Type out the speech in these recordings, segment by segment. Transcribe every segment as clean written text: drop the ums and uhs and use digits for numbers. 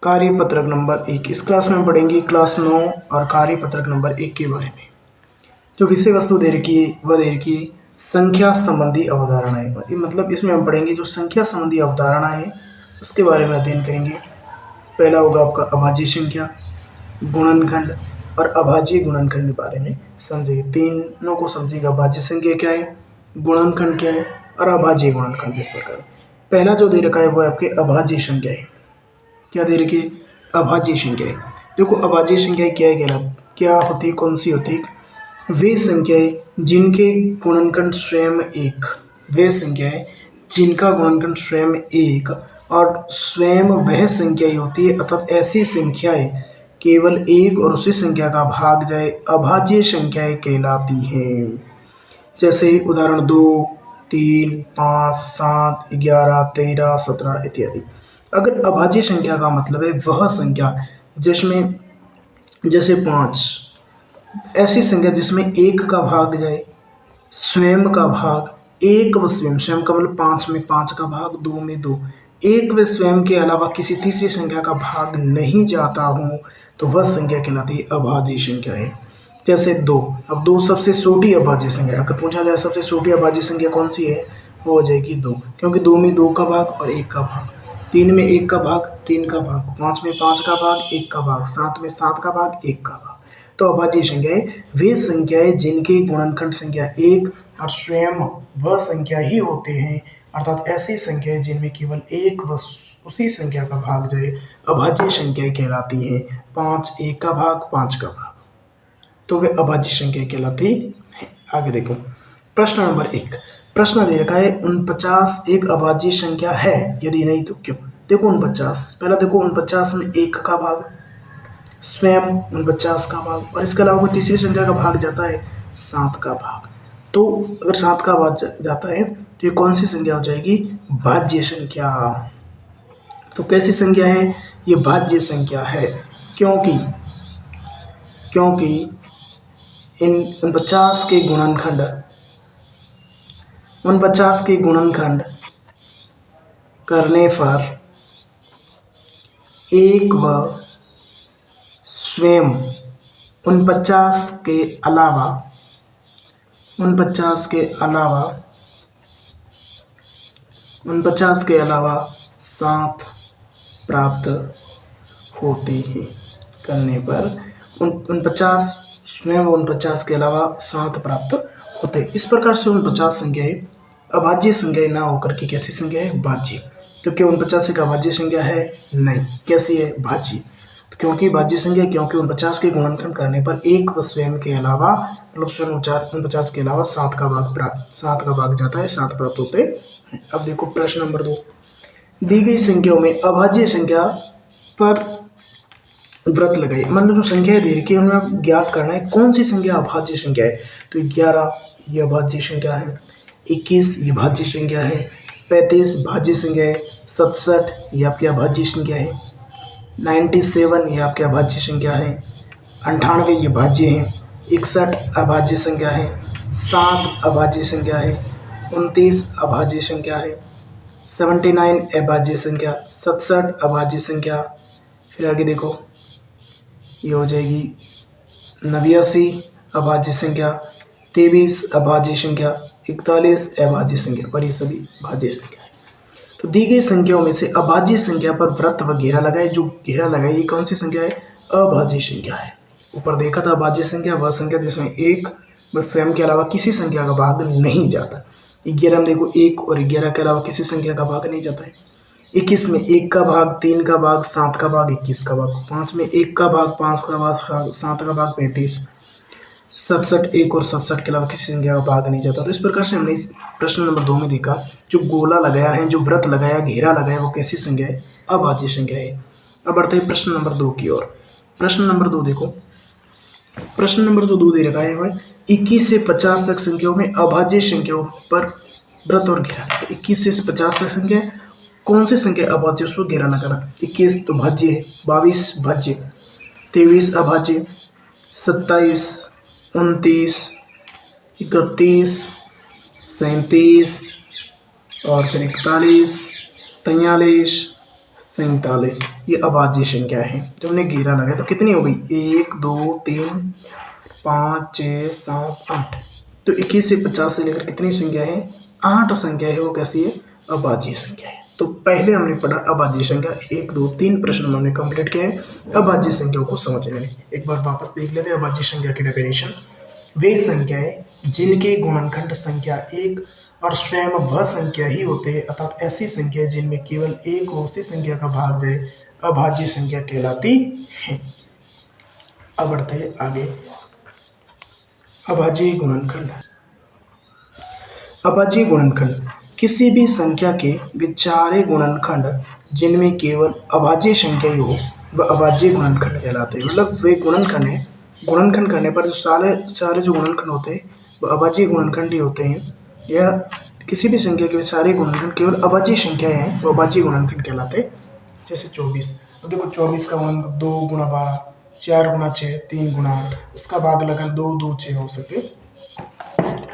कार्यपत्रक number 1। इस class में पढ़ेंगे क्लास 9 और कार्यपत्रक नंबर 1 के बारे में। जो विषय वस्तु दे रखी है वह दे रखी है संख्या संबंधी अवधारणाएं। मतलब इसमें हम पढ़ेंगे जो संख्या संबंधी अवधारणा है उसके बारे में अध्ययन करेंगे। पहला होगा आपका अभाज्य संख्या, गुणनखंड और अभाज्य गुणनखंड के बारे में समझिए। तीनों को समझिएगा, अभाज्य संख्या क्या है, गुणनखंड क्या है और अभाज्य गुणनखंड किस प्रकार। पहला जो दे रखा है वो आपके अभाज्य संख्या है। क्या दे रखी है? अभाज्य संख्याएं। देखो अभाज्य संख्याएं क्या है, क्या होती है, कौन सी होती है? वे संख्याएं जिनके गुणनखंड स्वयं एक, वे संख्याएं जिनका गुणनखंड स्वयं एक और स्वयं वह संख्या ही होती है, अर्थात ऐसी संख्याएं केवल एक और उसी संख्या का भाग जाए अभाज्य संख्याएं कहलाती हैं। जैसे उदाहरण 2, 3, 5, 7, 11, 13, 17 इत्यादि। अगर अभाज्य संख्या का मतलब है वह संख्या जिसमें, जैसे 5, ऐसी संख्या जिसमें एक का भाग जाए स्वयं का भाग, एक व स्वयं, स्वयं का मतलब 5 में 5 का भाग, 2 में 2, एक व स्वयं के अलावा किसी तीसरी संख्या का भाग नहीं जाता हो तो वह संख्या कहलाती है अभाज्य संख्या है। जैसे 2, अब 2 सबसे छोटी अभाज्य संख्या। अगर पूछा जाए सबसे छोटी अभाज्य संख्या कौन सी है, वो हो जाएगी 2, क्योंकि 2 में 2 का भाग और 1 का भाग, 3 में 1 का भाग, 3 का भाग, 5 में 5 का भाग, 1 का भाग, 7 में 7 का भाग, 1 का भाग। तो अभाज्य संख्याएं वे संख्याएं जिनके गुणनखंड संख्या 1 और स्वयं वह संख्या ही होते हैं, अर्थात ऐसी संख्याएं जिनमें केवल एक व उसी संख्या का भाग जाए अभाज्य संख्याएं कहलाती हैं। 5, 1 का भाग, 5 का भाग, तो वे अभाज्य संख्या कहलाती है। आगे देखो प्रश्न नंबर 1। प्रश्न दे रखा है 49 एक अभाज्य संख्या है, यदि नहीं तो क्यों। देखो 49, पहला देखो 49 में 1 का भाग, स्वयं 49 का भाग और इसके अलावा कोई तीसरी संख्या का भाग जाता है 7 का भाग। तो अगर 7 का भाग जाता है तो ये कौन सी संख्या हो जाएगी? भाज्य संख्या। तो कैसी संख्या है ये? भाज्य संख्या है, क्योंकि इन 49 के गुणनखंड, 49 के गुणनखंड करने पर एक व स्वयं 49 के अलावा 7 प्राप्त होते हैं। करने पर 49 स्वयं 49 के अलावा 7 प्राप्त होते हैं। इस प्रकार से 49 संख्याएं अभाज्य संख्याएं ना होकर के कैसी संख्या है? भाज्य। क्योंकि 49 एक अभाज्य संख्या है नहीं, कैसी है? भाज्य। क्योंकि भाज्य संख्या, क्योंकि 49 के गुणनखंड करने पर एक व स्वयं के अलावा, मतलब स्वयं 49 के अलावा 7 का भाग जाता है, 7 प्राप्त होते हैं। अब देखो प्रश्न नंबर 2। दी गई संख्याओं में अभाज्य संख्या पर व्रत लगाइए। मतलब जो संख्या दे रखी है उन्हें ज्ञात करना है कौन सी संख्या अभाज्य संख्या है। तो 11 ये अभाज्य संख्या है, 21 ये भाज्य संख्या है, 35 भाज्य संख्या है, 67 ये आपकी अभाज्य संख्या है, 97 ये आपके अभाज्य संख्या है, 98 ये भाज्य है, 61 अभाज्य संख्या है, 7 अभाज्य संख्या है, 29 अभाज्य संख्या है, 79 अभाज्य संख्या, 67 अभाज्य संख्या। फिर आगे देखो ये हो जाएगी 89 अभाज्य संख्या, 23 अभाज्य संख्या, 41 अभाज्य संख्या, पर ये सभी भाज्य संख्या है। तो दी गई संख्याओं में से अभाज्य संख्या पर वृत्त व घेरा लगाए। जो घेरा लगाए ये कौन सी संख्या है? अभाज्य संख्या है। ऊपर देखा था अभाज्य संख्या वह संख्या जिसमें एक बस स्वयं के अलावा किसी संख्या का भाग नहीं जाता। 11 में देखो 1 और 11 के अलावा किसी संख्या का भाग नहीं जाता है। 21 में 1 का भाग, 3 का भाग, 7 का भाग, 21 का भाग। 5 में 1 का भाग, 5 का भाग, 7 का भाग, 35। 67 1 और 67 के अलावा किसी संख्या का भाग नहीं जाता। तो इस प्रकार से हमने इस प्रश्न नंबर 2 में देखा जो गोला लगाया है, जो व्रत लगाया, घेरा लगाया, वो कैसी संख्या है? अभाज्य संख्या है। अब बढ़ते हैं प्रश्न नंबर 2 की ओर। प्रश्न नंबर 2 देखो, प्रश्न नंबर जो 2 दे रखा है 21 से 50 तक संख्याओं में अभाज्य संख्याओं पर व्रत और घेरा। 21 से 50 तक संख्या कौन सी संख्या अभाज्य, उसको घेरा लगाना। 21 तो भाज्य है, 22 भाज्य, 23 अभाज्य, 27, 29, 31, 37 और फिर 41, 43, 47 ये अभाज्य संख्या है। जब हमने घेरा लगाया तो कितनी हो गई 1 2 3 5 6 7 8। तो 21 से 50 से लेकर कितनी संख्या है 8 संख्या है। वो कैसी है अभाज्य संख्या है। तो पहले हमने पढ़ा अभाज्य संख्या 1 2 3 प्रश्न हमने कंप्लीट किए हैं अभाज्य संख्याओं को समझने में। एक बार वापस देख लेते हैं अभाज्य संख्या की डेफिनेशन। वे संख्याएं जिनके गुणनखंड संख्या 1 और स्वयं वह संख्या ही होते हैं अर्थात ऐसी संख्या जिनमें केवल एक उसी संख्या का भाग जाए अभाज्य संख्या कहलाती है। अब बढ़ते हैं आगे। अभाज्य गुणनखंड। अभाज्य गुणनखंड किसी भी संख्या के विचारे गुणनखंड जिनमें केवल अभाज्य संख्या ही हो वह अभाज्य गुणनखंड कहलाते हैं। मतलब वे गुणनखंड है, गुणनखंड करने पर जो सारे जो गुणनखंड होते हैं वह अभाज्य गुणनखंड ही होते हैं। या किसी भी संख्या के सारे गुणनखंड केवल अभाज्य संख्याएं हैं वो अभाज्य गुणनखंड कहलाते हैं। जैसे 24, तो देखो 24 का गुणनखंड 2 गुणा 12, 4 गुणा 6, 3 गुणा 8, उसका भाग लगा 2 2 6 हो सके।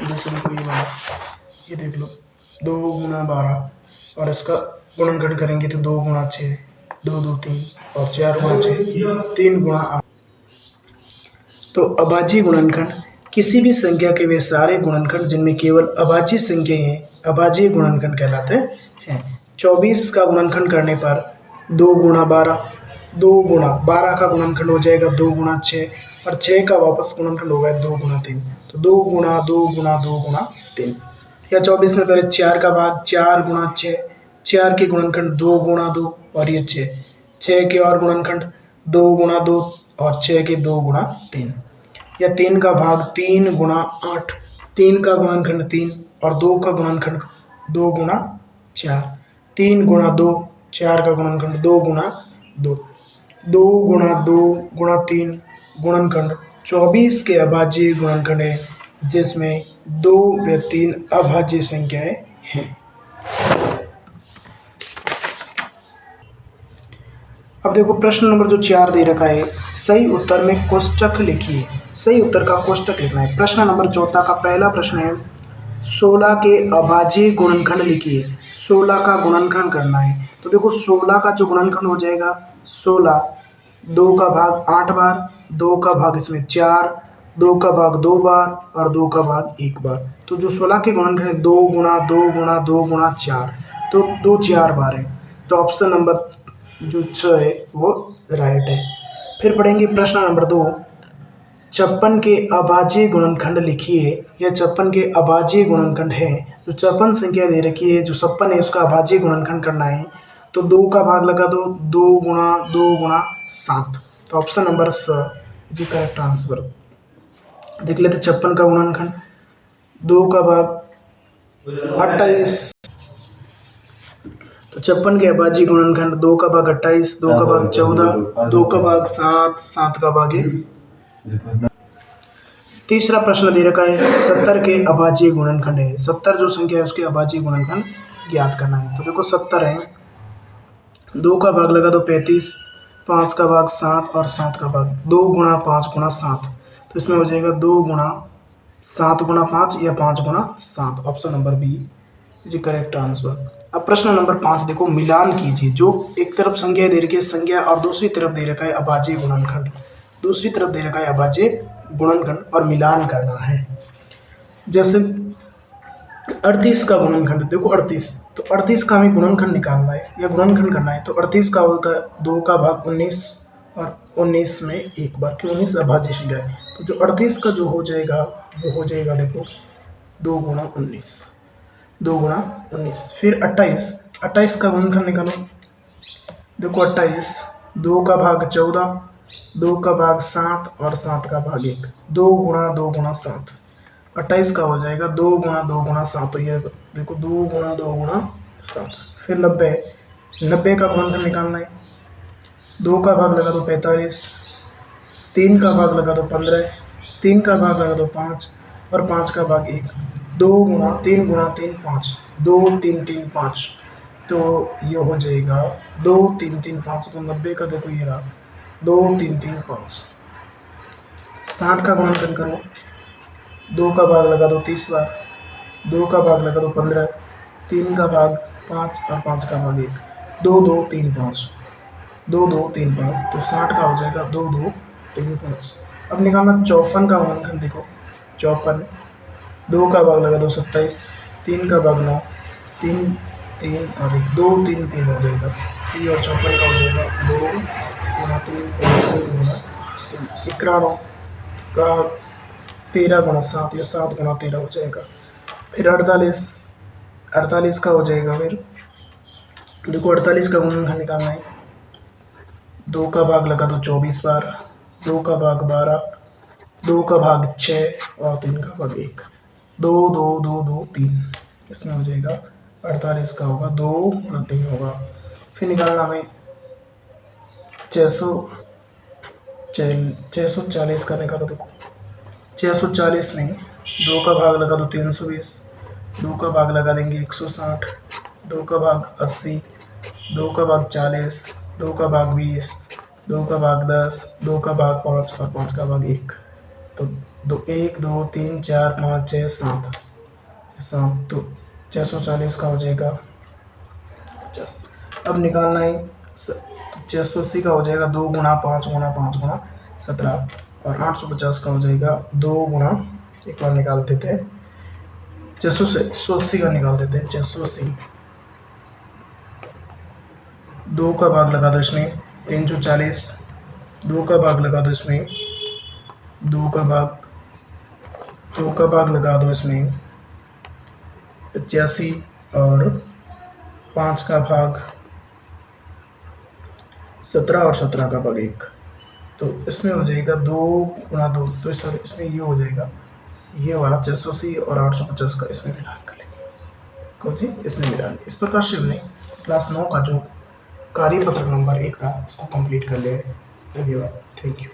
जैसे देखो ये देख लो 2 गुणा 12 और इसका गुणनखंड करेंगे तो 2 गुणा 6 2 2 3 और 4 गुणा 6 3 गुणा 8। तो अभाज्य गुणनखंड किसी भी संख्या के वे सारे गुणनखंड जिनमें केवल अभाज्य संख्याएं हैं अभाज्य गुणनखंड कहलाते हैं। 24 का गुणनखंड करने पर 2 गुणा 12, 2 गुणा 12 का गुणनखंड हो जाएगा 2 गुणा 6 और 6 का वापस गुणनखंड होगा 2 गुणा 3, तो 2 गुणा 2 गुणा 2 गुणा 3। या 24 में पहले 4 का भाग 4 गुणा 6, 4 के गुणनखंड 2 गुणा 2 और ये 6 के और गुणनखंड 2 गुणा 2 और 6 के 2 गुणा 3। या 3 का भाग 3 गुणा 8, 3 का गुणनखंड 3 और 2 का गुणनखंड 2 गुणा 4, 3 गुणा 2, 4 का गुणनखंड 2 गुणा 2, 2 गुणा 2 गुणा 3 गुणनखंड 24 के अभाज्य गुणनखंड है जिसमें 2 व 3 अभाज्य संख्याएं हैं। अब देखो प्रश्न नंबर जो 4 दे रखा है सही उत्तर में कोष्टक लिखिए। सही उत्तर का कोष्टक लिखना है। प्रश्न नंबर 4 का पहला प्रश्न है 16 के अभाज्य गुणनखंड लिखिए। 16 का गुणनखंड करना है। तो देखो 16 का जो गुणनखंड हो जाएगा 16, 2 का भाग 8 बार, 2 का भाग इसमें 4, 2 का भाग 2 बार और 2 का भाग 1 बार। तो जो 16 के गुणनखंड 2 गुणा 2 गुणा 2 गुणा 4, तो 2 4 बार है। तो ऑप्शन नंबर जो 6 है वो राइट है। फिर पढ़ेंगे प्रश्न नंबर 2 56 के अभाज्य गुणनखंड लिखिए। यह 56 के अभाज्य गुणनखंड है। जो 56 संख्या दे रखी है जो 56 है उसका अभाज्य गुणनखंड करना है। तो 2 का भाग लगा दो 2 गुणा 7। तो ऑप्शन नंबर स जी करेक्ट आंसर। देख लेते 56 का गुणनखंड 2 का भाग 28। तो 56 के अभाज्य गुणनखंड 2 का भाग 28, 2 का भाग 14, 2 का भाग 7, 7 का भाग 1। तीसरा प्रश्न दे रखा है 70 के अभाज्य गुणनखंड है। 70 जो संख्या है उसके अभाज्य गुणनखंड ज्ञात करना है। तो देखो 70 है, 2 का भाग लगा तो 35, 5 का भाग 7 और 7 का भाग 2 गुणा 5 गुणा 7। तो इसमें हो जाएगा 2 गुणा 7 गुणा 5 या 5 गुणा 7। ऑप्शन नंबर बी जी करेक्ट आंसर। अब प्रश्न नंबर 5 देखो मिलान कीजिए। जो एक तरफ संख्या दे रखी है संख्या और दूसरी तरफ दे रखा है अभाज्य गुणनखंड, दूसरी तरफ दे रखा है अभाज्य गुणनखंड और मिलान करना है। जैसे 38 का गुणनखंड देखो 38, तो 38 का हमें गुणनखंड निकालना है या गुणनखंड करना है। तो 38 का होगा 2 का भाग 19 और 19 में एक बार, क्यों 19 अभाज्य संख्या है। तो जो 38 का जो हो जाएगा वो हो जाएगा देखो 2 गुणा 19, 2 गुणा 19। फिर 28 का गुणनखंड निकालो। देखो 28, 2 का भाग 14, 2 का भाग 7 और 7 का भाग 1, 2 गुणा 7। 28 का हो जाएगा 2 गुणा 7। तो ये देखो 2 गुणा 7। फिर 90 का गुणनखंड निकालना है। 2 का भाग लगा दो 45, 3 का भाग लगा दो 15, 3 का भाग लगा दो 5 और 5 का भाग 1, 3 गुणा 3 5, 2 3 3 5। तो ये हो जाएगा 2 3 3 5। तो 90 का देखो ये रहा 2 3 3 5। 60 का गुणनखंड करो। 2 का भाग लगा दो 30 बार, 2 का भाग लगा दो 15, 3 का भाग 5 और 5 का भाग 1, 2 2 3 5। 2 2 3 5, तो 60 का हो जाएगा 2 2 3 5। अब निकालना 54 का गुणनखंड। देखो 54, 2 का भाग लगा 2 27, 3 का भाग 9, 3 3 और 2 3 3 हो जाएगा। ये और 54 का हो जाएगा 2 गुणा 3 गुणा 3 गुणा 91 का 13 गुणा 7, या 7 गुणा 13 हो जाएगा। फिर 48, 48 का हो जाएगा। फिर देखो 48 का गुणनखंड निकालना है। 2 का भाग लगा तो 24 बार, 2 का भाग 12, 2 का भाग 6 और 3 का भाग 1, 2 2 2 2 3। इसमें हो जाएगा 48 का होगा 2 गुणा 3 होगा। फिर निकालना हमें 640 का निकालो। देखो 640 में 2 का भाग लगा तो 320, 2 का भाग लगा देंगे 160, 2 का भाग 80, 2 का भाग 40, 2 का भाग 20, 2 का भाग 10, 2 का भाग 5 और 5 का भाग 1। तो 1 2 3 4 5 6 7 7, तो 640 का हो जाएगा 50। अब निकालना है 680 का हो जाएगा 2 गुणा 5 गुणा 5 गुणा 17, और 850 का हो जाएगा 2 गुणा, एक बार निकाल देते हैं 680 का निकाल देते हैं। 680, 2 का भाग लगा दो इसमें 340, 2 का भाग लगा दो इसमें 2 का भाग लगा दो इसमें 85, और 5 का भाग 17 और 17 का भाग 1। तो इसमें हो जाएगा 2 गुणा 2, तो इसमें ये हो जाएगा ये वाला 680 और 850 का इसमें मिलान कर लेंगे। को जी इसमें मिलान। इस प्रकार से हमने क्लास 9 का जो कार्यपत्र नंबर 1 था उसको कंप्लीट कर लिया है। धन्यवाद, थैंक यू।